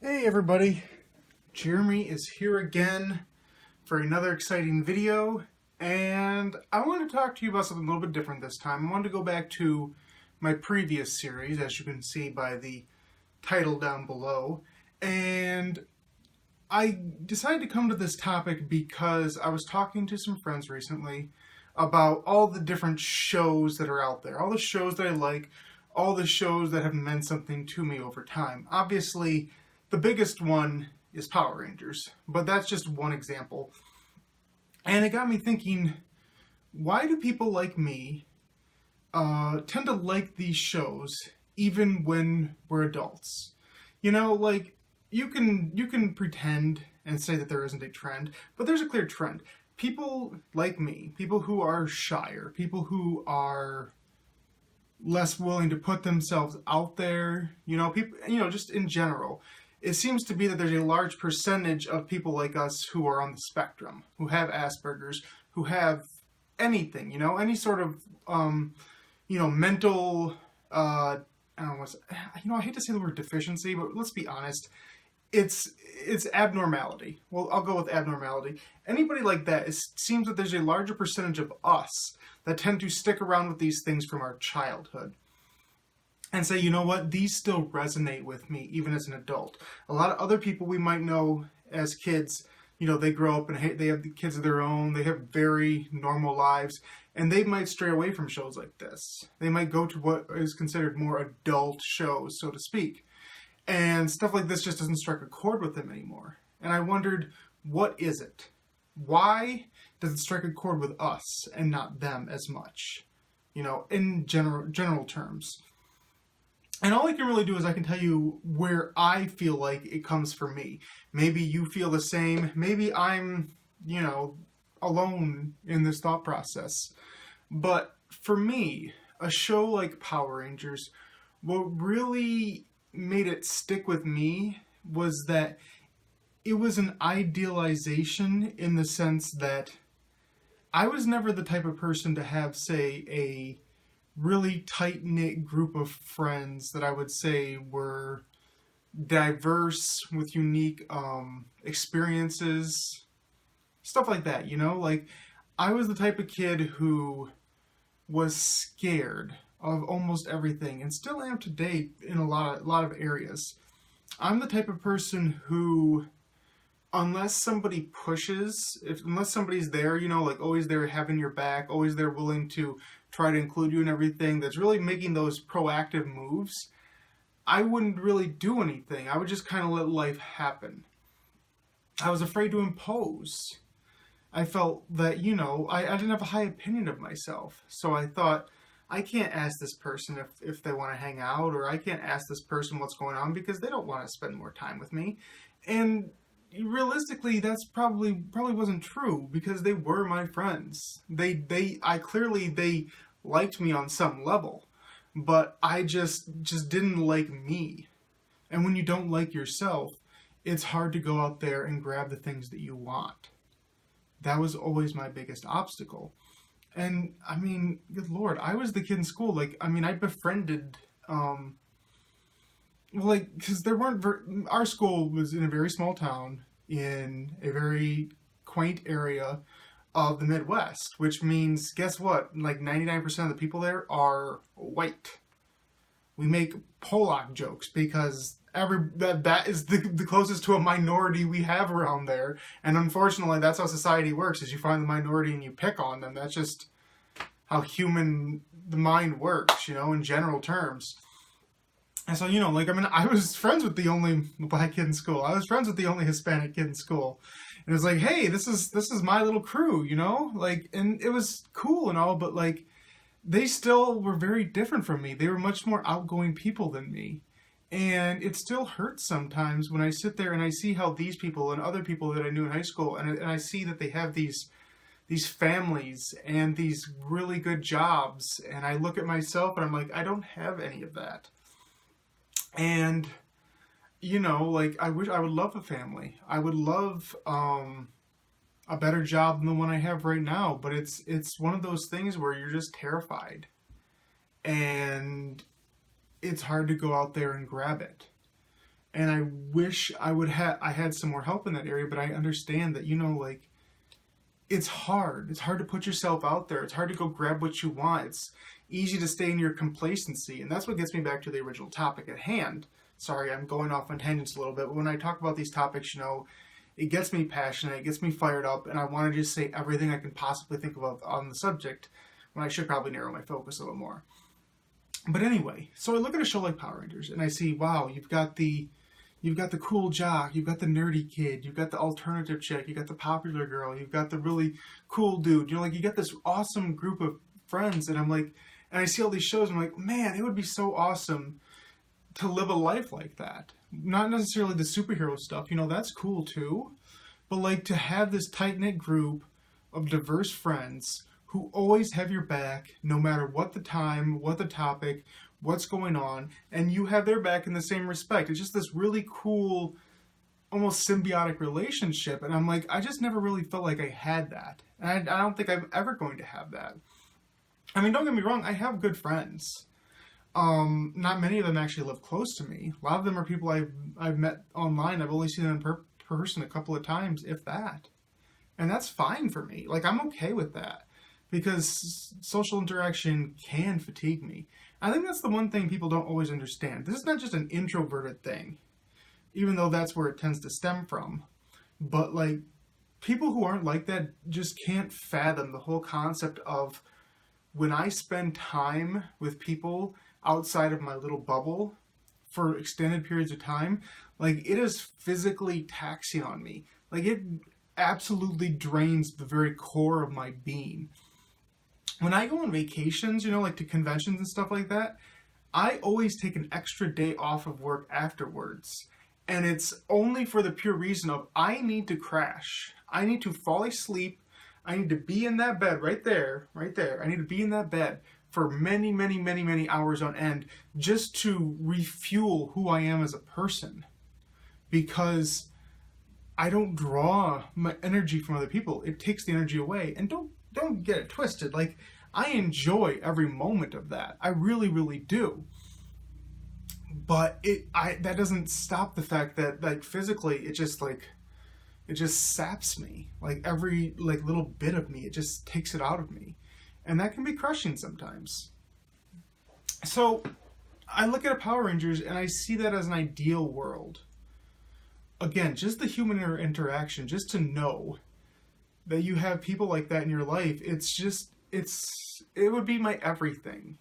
Hey everybody, Jeremy is here again for another exciting video, and I want to talk to you about something a little bit different this time. I wanted to go back to my previous series, as you can see by the title down below, and I decided to come to this topic because I was talking to some friends recently about all the different shows that are out there, all the shows that I like, all the shows that have meant something to me over time. Obviously, the biggest one is Power Rangers, but that's just one example. And it got me thinking, why do people like me tend to like these shows even when we're adults? You know, like you can pretend and say that there isn't a trend, but there's a clear trend. People like me, people who are shyer, people who are less willing to put themselves out there, people, just in general. It seems to be that there's a large percentage of people like us who are on the spectrum, who have Asperger's, who have anything, any sort of, mental, I don't know what's, I hate to say the word deficiency, but let's be honest, it's abnormality. Well, I'll go with abnormality. Anybody like that, it seems that there's a larger percentage of us that tend to stick around with these things from our childhood and say, you know what, these still resonate with me even as an adult. A lot of other people we might know as kids, they grow up and they have the kids of their own, they have very normal lives, and they might stray away from shows like this. They might go to what is considered more adult shows, so to speak. And stuff like this just doesn't strike a chord with them anymore. And I wondered, what is it? Why does it strike a chord with us and not them as much? In general terms. And all I can really do is I can tell you where I feel like it comes from me. Maybe you feel the same. Maybe I'm, alone in this thought process. But for me, a show like Power Rangers, what really made it stick with me was that it was an idealization in the sense that I was never the type of person to have, say, a really tight-knit group of friends that I would say were diverse with unique experiences, stuff like that, like I was the type of kid who was scared of almost everything and still am today in a lot of areas. I'm the type of person who, unless somebody pushes, unless somebody's there, like always there having your back, always there willing to try to include you in everything, that's really making those proactive moves, I wouldn't really do anything. I would just kind of let life happen. I was afraid to impose. I felt that, I didn't have a high opinion of myself. So I thought, I can't ask this person if they want to hang out, or I can't ask this person what's going on because they don't want to spend more time with me. And realistically, that's probably wasn't true because they were my friends. They liked me on some level, but I just didn't like me. And when you don't like yourself, it's hard to go out there and grab the things that you want. That was always my biggest obstacle. And I mean, good Lord, I was the kid in school. I befriended, because there weren't, our school was in a very small town in a very quaint area of the Midwest, which means, guess what? Like 99% of the people there are white. We make Polak jokes because that is the closest to a minority we have around there. And unfortunately, that's how society works, is you find the minority and you pick on them. That's just how the mind works, in general terms. And so, I was friends with the only black kid in school. I was friends with the only Hispanic kid in school. And it was like, hey, this is my little crew, and it was cool and all, but they still were very different from me. They were much more outgoing people than me. And it still hurts sometimes when I sit there and I see how these people and other people that I knew in high school, and I see that they have these families and these really good jobs, and I look at myself and I'm like, I don't have any of that. And I would love a family. I would love a better job than the one I have right now, but it's one of those things where you're just terrified. And it's hard to go out there and grab it. And I wish I had some more help in that area, but I understand that, like, it's hard. It's hard to put yourself out there. It's hard to go grab what you want. It's easy to stay in your complacency. And that's what gets me back to the original topic at hand. Sorry, I'm going off on tangents a little bit. But when I talk about these topics, it gets me passionate, it gets me fired up, and I want to just say everything I can possibly think of on the subject, when I should probably narrow my focus a little more. But anyway, so I look at a show like Power Rangers, and I see, wow, you've got the cool jock, you've got the nerdy kid, you've got the alternative chick, you've got the popular girl, you've got the really cool dude. You got this awesome group of friends, and I'm like, and I see all these shows, and I'm like, man, it would be so awesome to live a life like that. Not necessarily the superhero stuff, that's cool too, but like to have this tight-knit group of diverse friends who always have your back, no matter what the time, what the topic, what's going on, and you have their back in the same respect. It's just this really cool, almost symbiotic relationship, and I'm like, I just never really felt like I had that, and I don't think I'm ever going to have that. I mean, don't get me wrong, I have good friends. Not many of them actually live close to me. A lot of them are people I've met online. I've only seen them in person a couple of times, if that. And that's fine for me. Like, I'm okay with that, because social interaction can fatigue me. I think that's the one thing people don't always understand. This is not just an introverted thing, even though that's where it tends to stem from. But, like, people who aren't like that just can't fathom the whole concept of, when I spend time with people outside of my little bubble for extended periods of time, like, it is physically taxing on me. Like, it absolutely drains the very core of my being. When I go on vacations, like to conventions and stuff like that, I always take an extra day off of work afterwards. And it's only for the pure reason of, I need to crash. I need to fall asleep. I need to be in that bed right there. I need to be in that bed for many, many, many, many hours on end, just to refuel who I am as a person. Because I don't draw my energy from other people. It takes the energy away. And don't get it twisted. Like, I enjoy every moment of that. I really, really do. But that doesn't stop the fact that, like, physically, it just saps me. Like, every little bit of me, it just takes it out of me. And that can be crushing sometimes. So I look at a Power Rangers and I see that as an ideal world. Again, just the human interaction, just to know that you have people like that in your life, it would be my everything.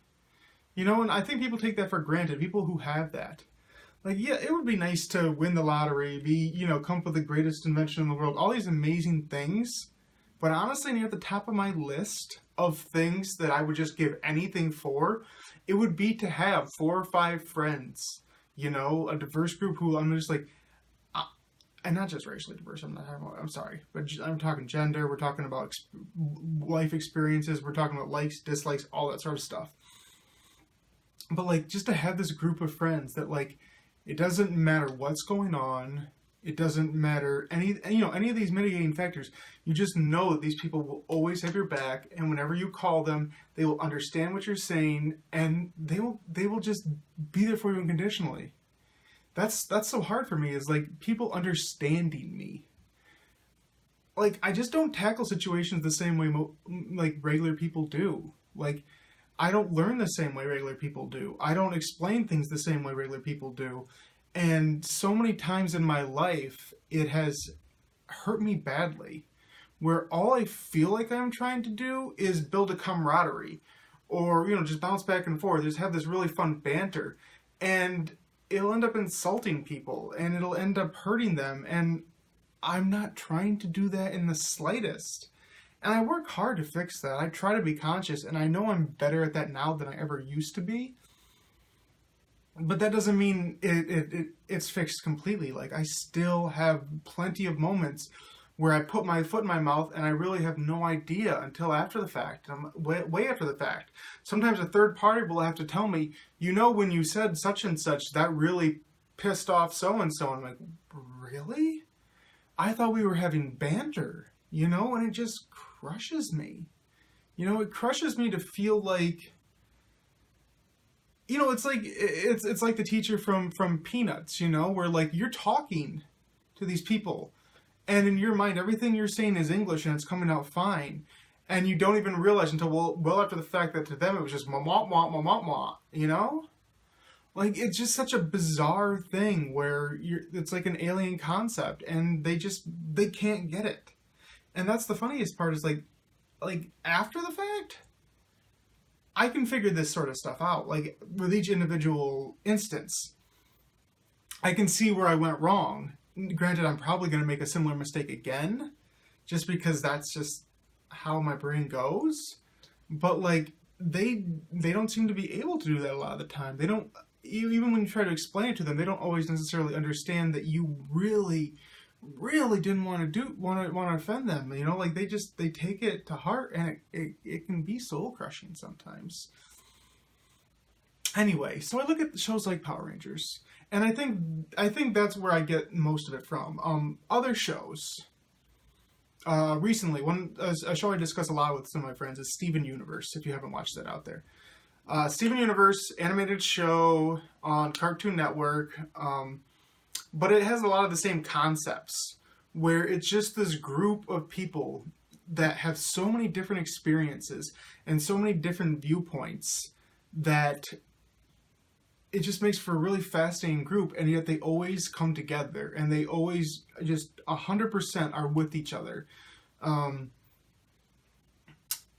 And I think people take that for granted, people who have that. Like, yeah, it would be nice to win the lottery, come up with the greatest invention in the world, all these amazing things. But honestly, near the top of my list of things that I would just give anything for, it would be to have 4 or 5 friends, a diverse group who I'm just like, and not just racially diverse, I'm sorry, but I'm talking gender, we're talking about life experiences, we're talking about likes, dislikes, all that sort of stuff. But, like, just to have this group of friends that, like, it doesn't matter what's going on, it doesn't matter any of these mitigating factors, you just know that these people will always have your back, and whenever you call them, they will understand what you're saying, and they will just be there for you unconditionally. That's so hard for me, is like people understanding me. Like, I just don't tackle situations the same way like regular people do. Like, I don't learn the same way regular people do. I don't explain things the same way regular people do. And so many times in my life, it has hurt me badly, where all I feel like I'm trying to do is build a camaraderie, or, just bounce back and forth, just have this really fun banter. And it'll end up insulting people, and it'll end up hurting them, and I'm not trying to do that in the slightest. And I work hard to fix that. I try to be conscious, and I know I'm better at that now than I ever used to be. But that doesn't mean it's fixed completely. Like, I still have plenty of moments where I put my foot in my mouth and I really have no idea until after the fact. I'm way after the fact. Sometimes a third party will have to tell me, when you said such and such, that really pissed off so-and-so. I'm like, really? I thought we were having banter, and it just crushes me. It crushes me to feel like you know, it's like the teacher from Peanuts, you know, where like you're talking to these people, and in your mind everything you're saying is English and it's coming out fine, and you don't even realize until well after the fact that to them it was just ma ma ma ma ma ma, you know. Like it's just such a bizarre thing where it's like an alien concept, and they can't get it. And that's the funniest part is like after the fact, I can figure this sort of stuff out. Like with each individual instance, I can see where I went wrong. Granted, I'm probably going to make a similar mistake again, just because that's just how my brain goes. But like they don't seem to be able to do that a lot of the time. They don't, even when you try to explain it to them, they don't always necessarily understand that you really didn't want to offend them. You know, like they take it to heart, and it can be soul crushing sometimes. Anyway, so I look at shows like Power Rangers, and I think that's where I get most of it from. Other shows. Recently, a show I discuss a lot with some of my friends is Steven Universe. If you haven't watched that out there, Steven Universe, animated show on Cartoon Network. But it has a lot of the same concepts, where it's just this group of people that have so many different experiences and so many different viewpoints that it just makes for a really fascinating group, and yet they always come together, and they always just 100% are with each other.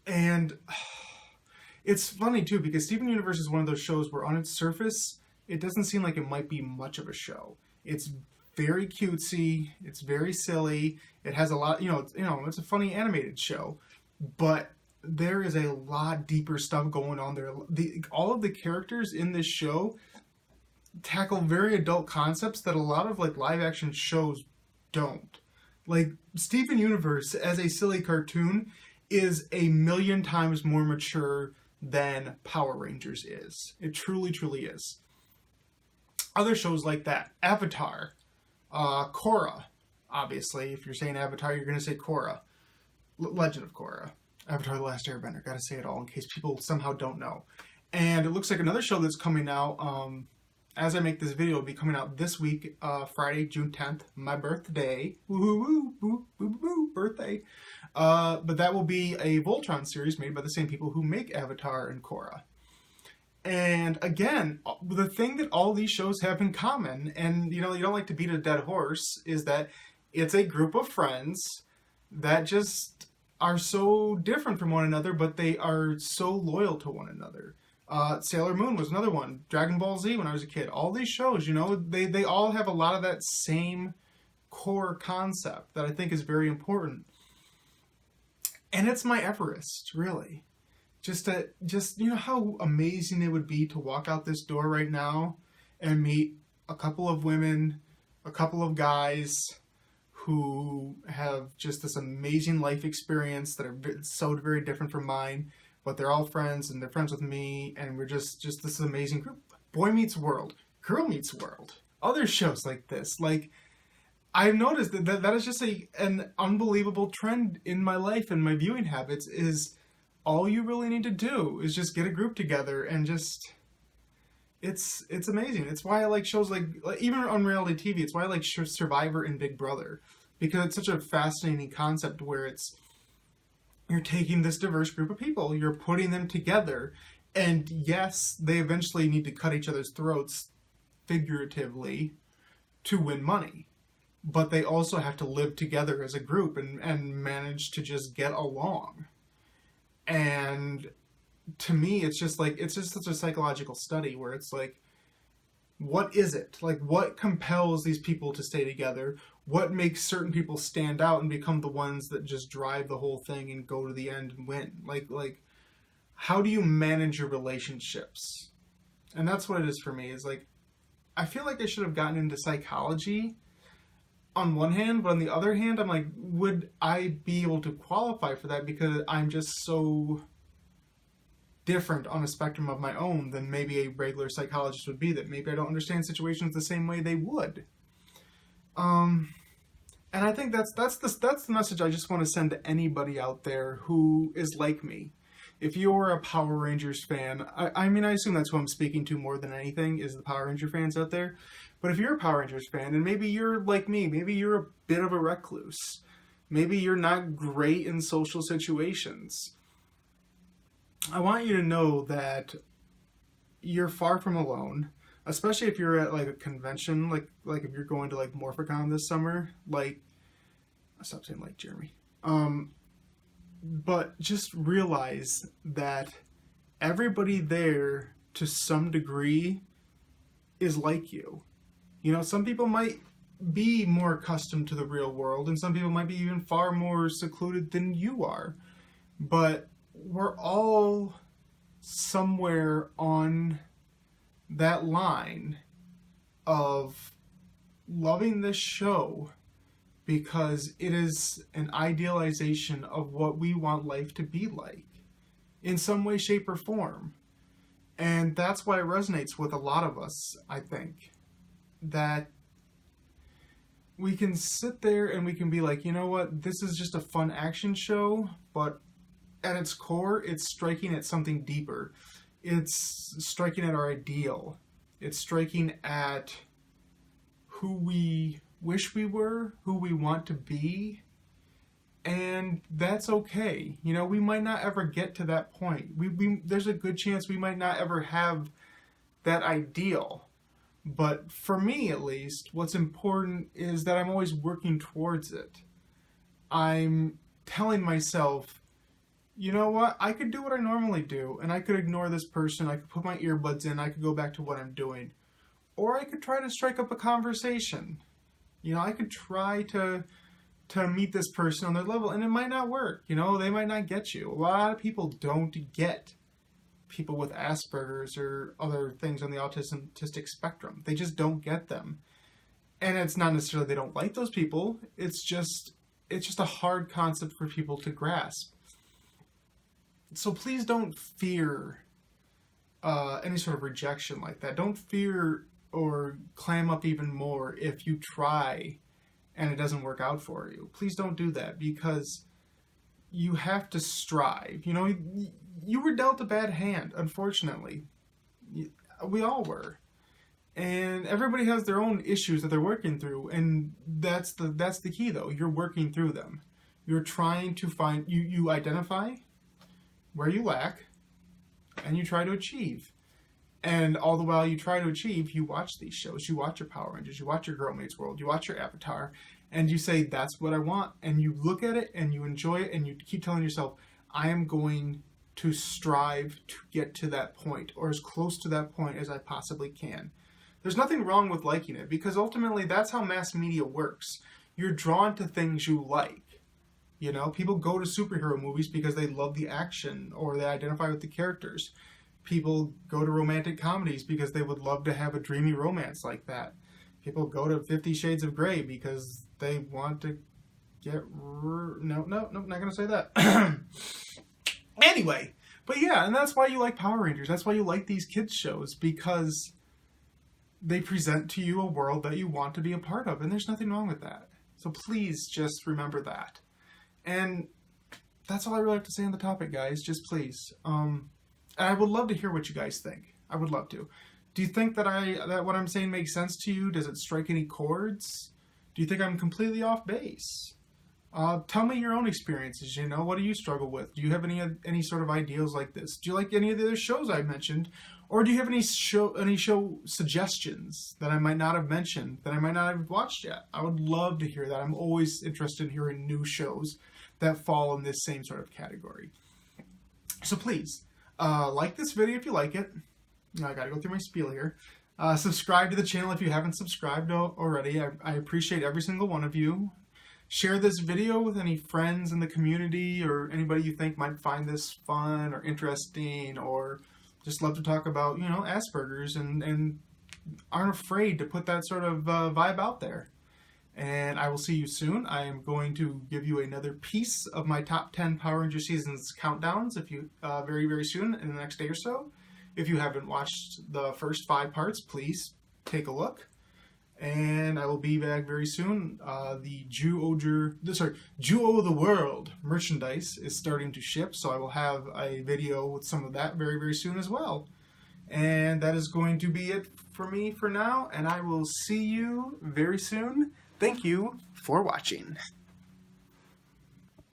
And it's funny too, because Steven Universe is one of those shows where on its surface, it doesn't seem like it might be much of a show. It's very cutesy. It's very silly. It has a lot, it's a funny animated show, but there is a lot deeper stuff going on there. All of the characters in this show tackle very adult concepts that a lot of like live action shows don't. Like Steven Universe as a silly cartoon is a million times more mature than Power Rangers is. It truly, truly is. Other shows like that, Avatar, Korra, obviously, if you're saying Avatar, you're going to say Korra. Legend of Korra. Avatar: The Last Airbender. Got to say it all in case people somehow don't know. And it looks like another show that's coming out, as I make this video, will be coming out this week, Friday, June 10th, my birthday. Woo-hoo-hoo, birthday. But that will be a Voltron series made by the same people who make Avatar and Korra. And again, the thing that all these shows have in common, and you don't like to beat a dead horse, is that it's a group of friends that just are so different from one another, but they are so loyal to one another. Sailor Moon was another one. Dragon Ball Z when I was a kid. All these shows, they all have a lot of that same core concept that I think is very important. And it's my Everest, really. Just how amazing it would be to walk out this door right now and meet a couple of women, a couple of guys who have just this amazing life experience that are so very different from mine, but they're all friends and they're friends with me, and we're just this amazing group. Boy Meets World, Girl Meets World, other shows like this. Like, I've noticed that is just an unbelievable trend in my life and my viewing habits. Is all you really need to do is just get a group together and just, it's amazing. It's why I like shows like even on reality TV, it's why I like Survivor and Big Brother, because it's such a fascinating concept where you're taking this diverse group of people, you're putting them together, and yes, they eventually need to cut each other's throats figuratively to win money, but they also have to live together as a group and manage to just get along. And to me, it's just such a psychological study where it's like, what is it? Like, what compels these people to stay together? What makes certain people stand out and become the ones that just drive the whole thing and go to the end and win? Like, how do you manage your relationships? And that's what it is for me, is like, I feel like I should have gotten into psychology on one hand, but on the other hand, I'm like, would I be able to qualify for that because I'm just so different on a spectrum of my own than maybe a regular psychologist would be, that maybe I don't understand situations the same way they would. And I think that's the message I just want to send to anybody out there who is like me. if you're a Power Rangers fan, I mean, I assume that's who I'm speaking to more than anything, is the Power Ranger fans out there. But if you're a Power Rangers fan, and maybe you're like me, maybe you're a bit of a recluse, maybe you're not great in social situations, I want you to know that you're far from alone, especially if you're at like a convention, like if you're going to like Morphicon this summer, like, stop saying like, Jeremy. But just realize that everybody there to some degree is like you. You know, some people might be more accustomed to the real world, and some people might be even far more secluded than you are. But we're all somewhere on that line of loving this show because it is an idealization of what we want life to be like in some way, shape, or form. And that's why it resonates with a lot of us, I think. That we can sit there and we can be like, you know what, this is just a fun action show, but at its core, it's striking at something deeper. It's striking at our ideal. It's striking at who we wish we were, who we want to be, and that's okay. You know, we might not ever get to that point. There's a good chance we might not ever have that ideal. But for me, at least, what's important is that I'm always working towards it. I'm telling myself, you know what, I could do what I normally do, and I could ignore this person, I could put my earbuds in, I could go back to what I'm doing. Or I could try to strike up a conversation. You know, I could try to meet this person on their level, and it might not work. You know, they might not get you. A lot of people don't get people with Asperger's or other things on the autistic spectrum. They just don't get them. And it's not necessarily they don't like those people. It's just a hard concept for people to grasp. So please don't fear any sort of rejection like that. Don't fear or clam up even more if you try and it doesn't work out for you. Please don't do that, because you have to strive. You know, you were dealt a bad hand, unfortunately. We all were. And everybody has their own issues that they're working through, and that's the key, though. You're working through them. You're trying to find, you identify where you lack, and you try to achieve. And all the while you try to achieve, you watch these shows. You watch your Power Rangers. You watch your Girl Meets World. You watch your Avatar. And you say, that's what I want. And you look at it, and you enjoy it, and you keep telling yourself, I am going to strive to get to that point, or as close to that point as I possibly can. There's nothing wrong with liking it, because ultimately that's how mass media works. You're drawn to things you like. You know, people go to superhero movies because they love the action or they identify with the characters. People go to romantic comedies because they would love to have a dreamy romance like that. People go to 50 Shades of Grey because they want to get... No, not going to say that. Anyway, but yeah, and that's why you like Power Rangers. That's why you like these kids shows, because they present to you a world that you want to be a part of, and there's nothing wrong with that. So please just remember that. And that's all I really have to say on the topic, guys. Just please. And I would love to hear what you guys think. I would love to. Do you think that what I'm saying makes sense to you? Does it strike any chords? Do you think I'm completely off base? Tell me your own experiences. You know, what do you struggle with? Do you have any sort of ideals like this? Do you like any of the other shows I mentioned? Or do you have any show suggestions that I might not have mentioned, that I might not have watched yet? I would love to hear that. I'm always interested in hearing new shows that fall in this same sort of category. So please, like this video if you like it. I gotta go through my spiel here. Subscribe to the channel if you haven't subscribed already. I appreciate every single one of you. Share this video with any friends in the community or anybody you think might find this fun or interesting, or just love to talk about, you know, Asperger's and aren't afraid to put that sort of vibe out there. And I will see you soon. I am going to give you another piece of my top 10 Power Ranger seasons countdowns very, very soon in the next day or so. If you haven't watched the first 5 parts, please take a look. and I will be back very soon. The Jew the World merchandise is starting to ship, so I will have a video with some of that very, very soon as well. And that is going to be it for me for now, and I will see you very soon. Thank you for watching.